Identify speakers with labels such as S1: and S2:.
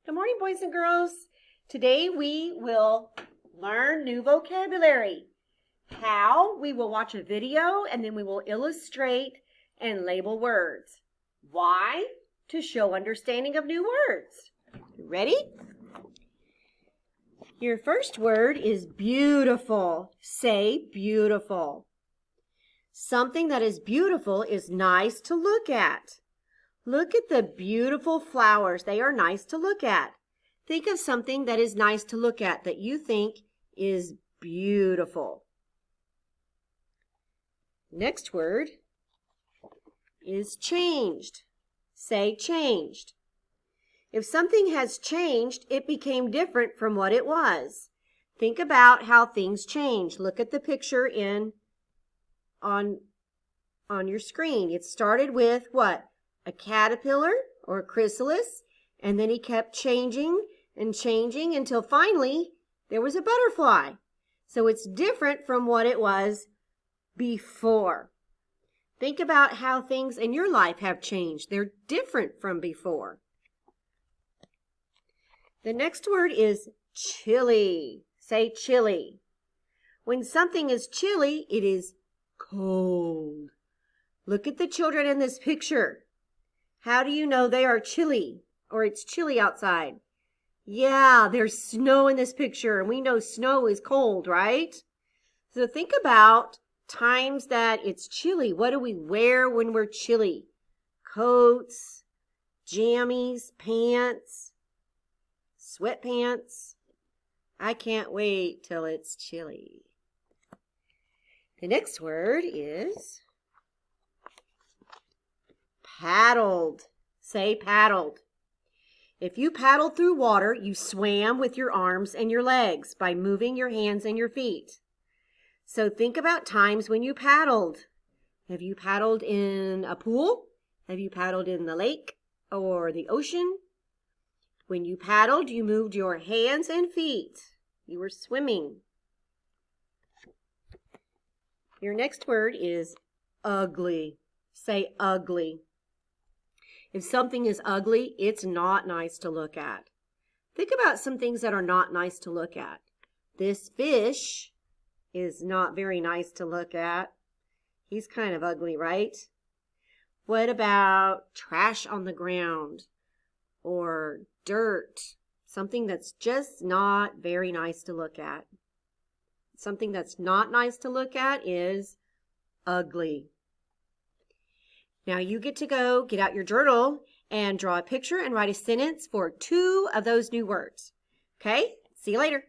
S1: Good morning, boys and girls. Today we will learn new vocabulary. How? We will watch a video and then we will illustrate and label words. Why? To show understanding of new words. Ready? Your first word is beautiful. Say beautiful. Something that is beautiful is nice to look at. Look at the beautiful flowers. They are nice to look at. Think of something that is nice to look at that you think is beautiful. Next word is changed. Say changed. If something has changed, it became different from what it was. Think about how things change. Look at the picture on your screen. It started with what? A caterpillar or a chrysalis, and then he kept changing and changing until finally there was a butterfly. So it's different from what it was before. Think about how things in your life have changed. They're different from before. The next word is chilly. Say chilly. When something is chilly, it is cold. Look at the children in this picture. How do you know they are chilly or it's chilly outside? Yeah, there's snow in this picture, and we know snow is cold, right? So think about times that it's chilly. What do we wear when we're chilly? Coats, jammies, pants, sweatpants. I can't wait till it's chilly. The next word is paddled. Say paddled. If you paddled through water, you swam with your arms and your legs by moving your hands and your feet. So think about times when you paddled. Have you paddled in a pool? Have you paddled in the lake or the ocean? When you paddled, you moved your hands and feet. You were swimming. Your next word is ugly. Say ugly. If something is ugly, it's not nice to look at. Think about some things that are not nice to look at. This fish is not very nice to look at. He's kind of ugly, right? What about trash on the ground or dirt? Something that's just not very nice to look at. Something that's not nice to look at is ugly. Now you get to go get out your journal and draw a picture and write a sentence for 2 of those new words. Okay? See you later.